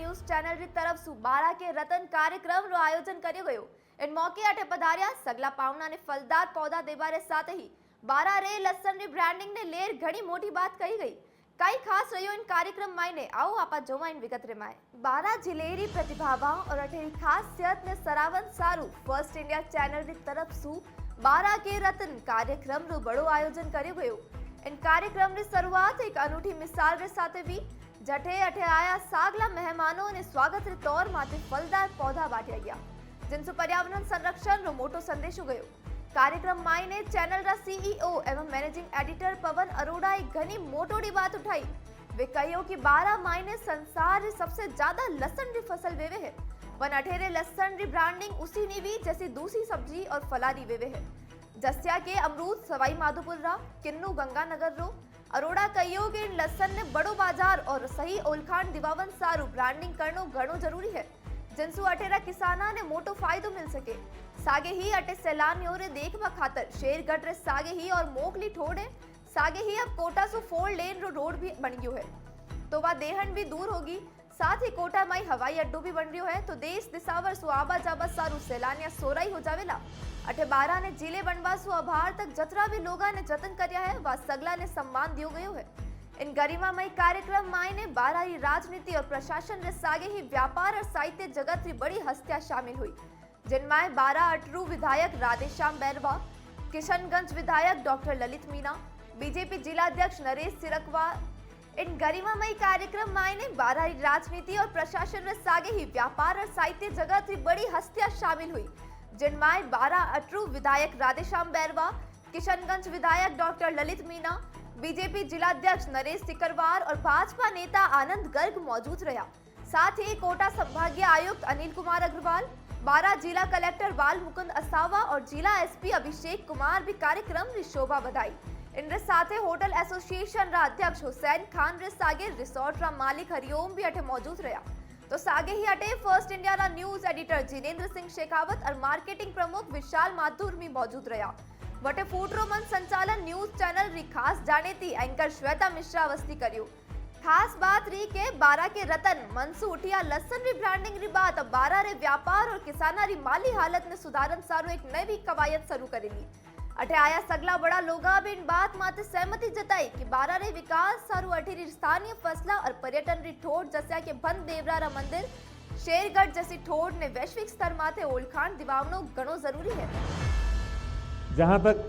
News channel री तरफ सु 12 के रतन कार्यक्रम रो आयोजन कर्यो गयो। इन मौके अठे पधार्या सगला पावना ने फलदार पौधा देवारे साथ ही 12 रे लसन री ब्रांडिंग ने लेर घणी मोटी बात कही गई। कई खास रहियो इन कार्यक्रम मायने आओ आपा जोवा इन विगत रे माय 12 जिलेरी प्रतिभावां और अठेरी खासियत ने सरावन सारू फर्स्ट इंडिया चैनल री तरफ सु 12 के रतन कार्यक्रम रो बड़ो आयोजन कर्यो गयो। इन कार्यक्रम री शुरुआत एक अनूठी मिसाल रे साथे भी जठे अठे आया सागला मेहमानों ने स्वागत रे तौर माते फलदार पौधा बांट्या गया, जिनसे पर्यावरण संरक्षण रो मोटो संदेश गयो। कार्यक्रम मायने चैनल रा सीईओ एवं मैनेजिंग एडिटर पवन अरोड़ा एक घनी मोटोड़ी बात उठाई। वे कहियो कि 12 मायने संसार री सबसे ज्यादा लसन री फसल वेवे है। वन अठेरे लसन री ब्रांडिंग उसी नीवी जैसी दूसरी सब्जी और फलारी वेवे है। जस्या के अमरूद सवाई माधोपुर रा किन्नू गंगानगर रो अरोड़ा कहियो कि लसन ने बड़ो बाजार और सही ओलखान दिवावन सारू ब्रांडिंग करनो घणो जरूरी है, जिनसु अठेरा किसाना ने मोटो फायदो मिल सके। सागे ही अटे सैलानियों रे देखवा खातर शेरगढ़ रे सागे ही और मोकली ठोड़े सागे ही अब कोटा सु 4 लेन रो रोड भी बन गयो है, तो वह देहन भी दूर होगी। साथ ही कोटा में हवाई अड्डो भी बन रही है, तो देश दिशावर सु आबा जाबा सारू सैलानिया सोराई हो जावेला। अठे 12 ने जिले बनवा सु अभार तक जतरा भी लोगा ने जतन करया है, वह सगला ने सम्मान दियो गयो है। इन गरिमामय कार्यक्रम मायने 12 री राजनीति और प्रशासन रे सागे ही व्यापार और साहित्य जगत री बड़ी हस्तियां शामिल हुई, जिनमें 12 अटरू विधायक राधेश्याम बैरवा, किशनगंज विधायक डॉक्टर ललित मीना, बीजेपी जिलाध्यक्ष नरेश सिरकवा। इन गरिमामय कार्यक्रम मायने 12 री राजनीति और प्रशासन रे सागे ही व्यापार और साहित्य जगत री बड़ी हस्तियां शामिल हुई, जिनमें 12 अटरू विधायक राधेश्याम बैरवा, किशनगंज विधायक डॉक्टर ललित मीना, बीजेपी जिलाध्यक्ष नरेश सिकरवार और भाजपा नेता आनंद गर्ग मौजूद रहा। साथ ही कोटा संभागीय आयुक्त अनिल कुमार अग्रवाल, 12 जिला कलेक्टर बाल मुकुंद असावा और जिला एसपी अभिषेक कुमार भी कार्यक्रम री शोभा बधाई। इनरे साथे होटल एसोसिएशन रा अध्यक्ष हुसैन खान रे सागे रिसोर्ट रा मालिक हरिओम भी अठे मौजूद रहा। तो सागे ही अटे फर्स्ट इंडिया रा न्यूज एडिटर जिनेंद्र सिंह शेखावत और मार्केटिंग प्रमुख विशाल माथुर भी मौजूद रहा। वटे फूटरो मन संचालन न्यूज चैनल री खास जानेती एंकर श्वेता मिश्रा वस्ती कर्यो। खास बात री के 12 के रतन मनसु उठिया लसन री ब्रांडिंग री बात अब 12 रे व्यापार और किसाना री माली हालत ने सुधारन सारू एक नई कवायद शुरू करेगी। अठे आया सगला बड़ा लोगा भी इन बात माते सहमति जताई कि 12 रे विकास सारू अठेरी स्थानीय फसला और पर्यटन री ठोड़ जस्या के बंद देवरा रा मंदिर शेरगढ़ जैसी ठोड़ ने वैश्विक स्तर माते ओलखान दिवावनो घणो जरूरी है। जहाँ तक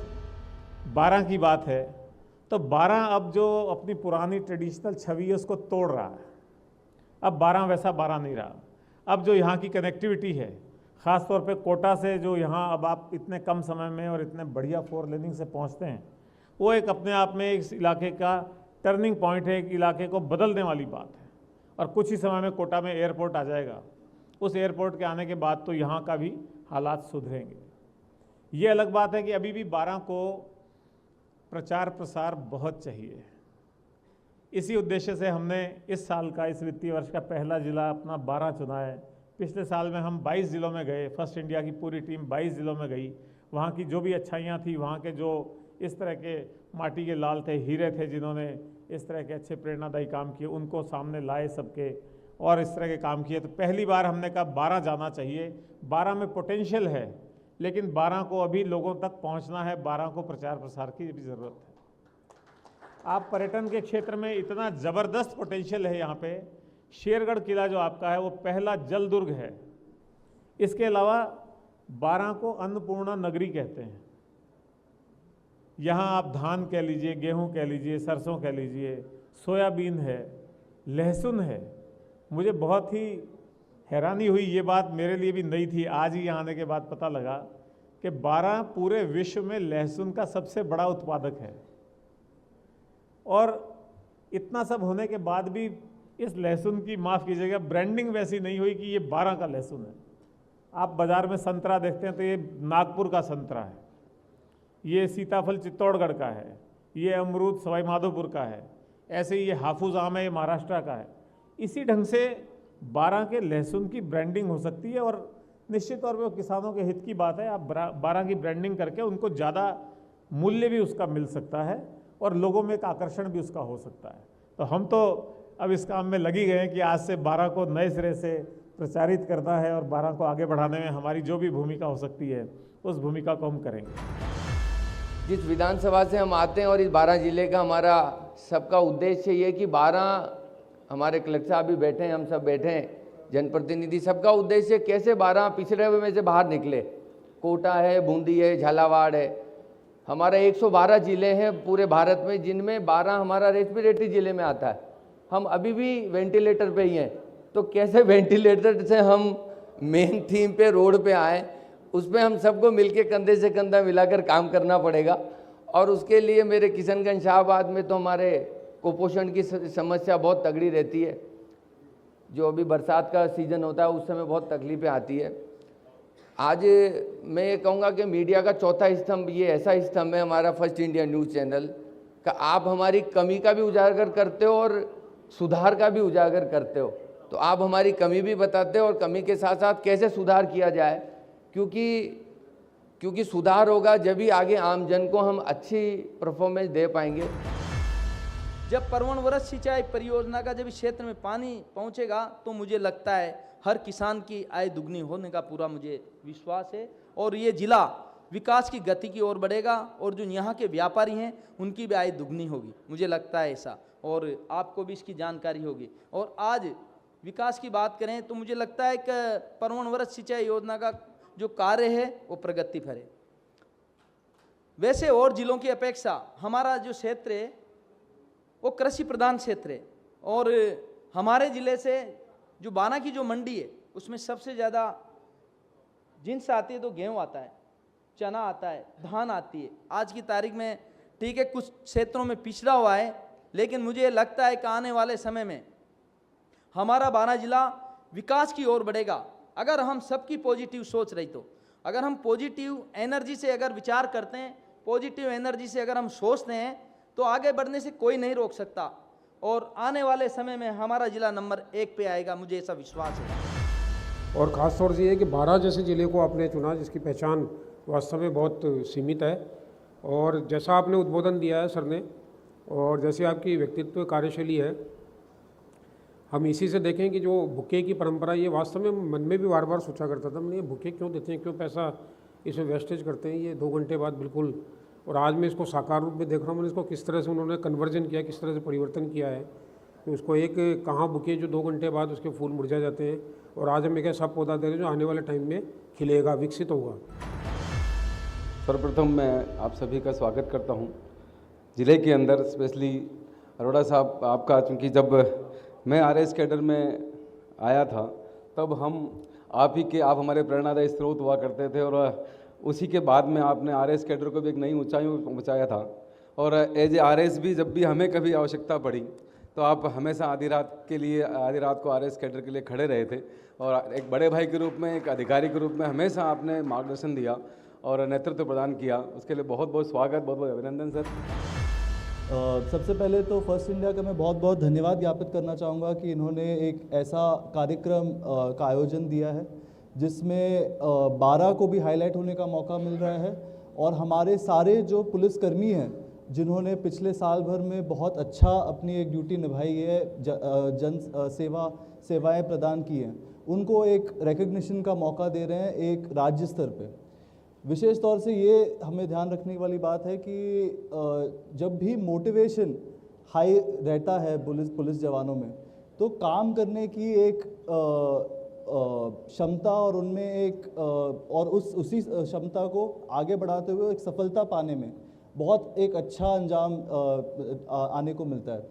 12 की बात है तो 12 अब जो अपनी पुरानी ट्रेडिशनल छवि है उसको तोड़ रहा है। अब 12 वैसा 12 नहीं रहा। अब जो यहाँ की कनेक्टिविटी है, ख़ास तौर पे कोटा से जो यहाँ अब आप इतने कम समय में और इतने बढ़िया 4 लेनिंग से पहुँचते हैं, वो एक अपने आप में इस इलाके का टर्निंग पॉइंट है, एक इलाके को बदलने वाली बात है। और कुछ ही समय में कोटा में एयरपोर्ट आ जाएगा। उस एयरपोर्ट के आने के बाद तो यहाँ का भी हालात सुधरेंगे। ये अलग बात है कि अभी भी 12 को प्रचार प्रसार बहुत चाहिए। इसी उद्देश्य से हमने इस साल का, इस वित्तीय वर्ष का पहला जिला अपना 12 चुना है। पिछले साल में हम 22 जिलों में गए, फर्स्ट इंडिया की पूरी टीम 22 जिलों में गई। वहाँ की जो भी अच्छाइयाँ थी, वहाँ के जो इस तरह के माटी के लाल थे, हीरे थे, जिन्होंने इस तरह के अच्छे प्रेरणादायी काम किए, उनको सामने लाए सबके और इस तरह के काम किए। तो पहली बार हमने कहा 12 जाना चाहिए। 12 में पोटेंशियल है, लेकिन 12 को अभी लोगों तक पहुंचना है। 12 को प्रचार प्रसार की भी ज़रूरत है। आप पर्यटन के क्षेत्र में इतना ज़बरदस्त पोटेंशियल है यहाँ पे। शेरगढ़ किला जो आपका है वो पहला जल दुर्ग है। इसके अलावा 12 को अन्नपूर्णा नगरी कहते हैं। यहाँ आप धान कह लीजिए, गेहूँ कह लीजिए, सरसों कह लीजिए, सोयाबीन है, लहसुन है। मुझे बहुत ही हैरानी हुई, ये बात मेरे लिए भी नई थी। आज ही यहाँ आने के बाद पता लगा कि 12 पूरे विश्व में लहसुन का सबसे बड़ा उत्पादक है। और इतना सब होने के बाद भी इस लहसुन की, माफ़ कीजिएगा, ब्रांडिंग वैसी नहीं हुई कि ये 12 का लहसुन है। आप बाज़ार में संतरा देखते हैं तो ये नागपुर का संतरा है, ये सीताफल चित्तौड़गढ़ का है, ये अमरूद सवाई माधोपुर का है, ऐसे ही ये हाफूज आम है, ये महाराष्ट्र का है। इसी ढंग से 12 के लहसुन की ब्रांडिंग हो सकती है। और निश्चित तौर पे वो किसानों के हित की बात है। आप 12 की ब्रांडिंग करके उनको ज़्यादा मूल्य भी उसका मिल सकता है और लोगों में एक आकर्षण भी उसका हो सकता है। तो हम तो अब इस काम में लगी गए हैं कि आज से बारां को नए सिरे से प्रचारित करना है और बारां को आगे बढ़ाने में हमारी जो भी भूमिका हो सकती है उस भूमिका को हम करेंगे। जिस विधानसभा से हम आते हैं और इस बारां जिले का हमारा सबका उद्देश्य ये है कि बारां, हमारे कलेक्टर साहब भी बैठे हैं, हम सब बैठे हैं, जनप्रतिनिधि, सबका उद्देश्य कैसे बारां पिछड़े हुए में से बाहर निकले। कोटा है, बूंदी है, झालावाड़ है, हमारे 112 जिले हैं पूरे भारत में, जिनमें बारां हमारा रेस्पिरेटरी जिले में आता है। हम अभी भी वेंटिलेटर पे ही हैं, तो कैसे वेंटिलेटर से हम मेन थीम पे, रोड पे आए, उसमें हम सबको मिलके कंधे से कंधा मिलाकर काम करना पड़ेगा। और उसके लिए मेरे किशनगंज शाहबाद में तो हमारे कुपोषण की समस्या बहुत तगड़ी रहती है। जो अभी बरसात का सीज़न होता है उस समय बहुत तकलीफें आती है। आज मैं ये कहूँगा कि मीडिया का चौथा स्तंभ, ये ऐसा स्तंभ है हमारा फर्स्ट इंडिया न्यूज़ चैनल का, आप हमारी कमी का भी उजागर करते हो और सुधार का भी उजागर करते हो। तो आप हमारी कमी भी बताते हो और कमी के साथ साथ कैसे सुधार किया जाए, क्योंकि सुधार होगा जब भी आगे आम जन को हम अच्छी परफॉर्मेंस दे पाएंगे। जब परवनवरत सिंचाई परियोजना का जब इस क्षेत्र में पानी पहुंचेगा तो मुझे लगता है हर किसान की आय दुगनी होने का पूरा मुझे विश्वास है और ये जिला विकास की गति की ओर बढ़ेगा और जो यहाँ के व्यापारी हैं उनकी भी आय दुगनी होगी, मुझे लगता है ऐसा, और आपको भी इसकी जानकारी होगी। और आज विकास की बात करें तो मुझे लगता है कि परवनवरत सिंचाई योजना का जो कार्य है वो प्रगति पर है। वैसे और जिलों की अपेक्षा हमारा जो क्षेत्र है वो कृषि प्रधान क्षेत्र है और हमारे ज़िले से जो बारां की जो मंडी है उसमें सबसे ज़्यादा जिन्स आती है तो गेहूँ आता है, चना आता है, धान आती है। आज की तारीख में ठीक है कुछ क्षेत्रों में पिछड़ा हुआ है, लेकिन मुझे लगता है कि आने वाले समय में हमारा बारां जिला विकास की ओर बढ़ेगा अगर हम सबकी पॉजिटिव सोच रही। तो अगर हम पॉजिटिव एनर्जी से अगर विचार करते हैं, पॉजिटिव एनर्जी से अगर हम सोचते हैं तो आगे बढ़ने से कोई नहीं रोक सकता और आने वाले समय में हमारा जिला नंबर 1 पे आएगा, मुझे ऐसा विश्वास है। और ख़ास तौर से ये कि बारां जैसे ज़िले को आपने चुना जिसकी पहचान वास्तव में बहुत सीमित है और जैसा आपने उद्बोधन दिया है सर ने और जैसे आपकी व्यक्तित्व कार्यशैली है, हम इसी से देखें कि जो भुक्के की परंपरा, ये वास्तव में मन में भी बार बार सोचा करता था, मैंने ये भुक्के क्यों देते हैं, क्यों पैसा इसमें वेस्टेज करते हैं, ये 2 घंटे बाद बिल्कुल। और आज मैं इसको साकार रूप में देख रहा हूँ, मैंने इसको किस तरह से उन्होंने कन्वर्जन किया, किस तरह से परिवर्तन किया है कि उसको एक कहाँ बुके जो 2 घंटे बाद उसके फूल मुरझा जाते हैं और आज हम एक ऐसा पौधा दे रहे हैं जो आने वाले टाइम में खिलेगा, विकसित होगा। सर्वप्रथम मैं आप सभी का स्वागत करता हूं ज़िले के अंदर, स्पेशली अरोड़ा साहब आपका, चूँकि जब मैं आरएस कैडर में आया था तब आप हमारे प्रेरणादायी स्रोत हुआ करते थे और उसी के बाद में आपने आरएस कैडर को भी एक नई ऊंचाइयों पर पहुँचाया था। और एज ए आरएस भी जब भी हमें कभी आवश्यकता पड़ी तो आप हमेशा आधी रात को आरएस कैडर के लिए खड़े रहे थे और एक बड़े भाई के रूप में, एक अधिकारी के रूप में हमेशा आपने मार्गदर्शन दिया और नेतृत्व प्रदान किया। उसके लिए बहुत बहुत स्वागत, बहुत बहुत अभिनंदन सर। सबसे पहले तो फर्स्ट इंडिया का मैं बहुत बहुत धन्यवाद ज्ञापित करना चाहूँगा कि इन्होंने एक ऐसा कार्यक्रम का आयोजन दिया है जिसमें बारां को भी हाईलाइट होने का मौका मिल रहा है और हमारे सारे जो पुलिसकर्मी हैं जिन्होंने पिछले साल भर में बहुत अच्छा अपनी एक ड्यूटी निभाई है, सेवाएं प्रदान की हैं, उनको एक रिकग्निशन का मौका दे रहे हैं एक राज्य स्तर पे। विशेष तौर से ये हमें ध्यान रखने वाली बात है कि जब भी मोटिवेशन हाई रहता है पुलिस जवानों में तो काम करने की एक क्षमता और उनमें एक और उसी क्षमता को आगे बढ़ाते हुए एक सफलता पाने में बहुत एक अच्छा अंजाम आने को मिलता है।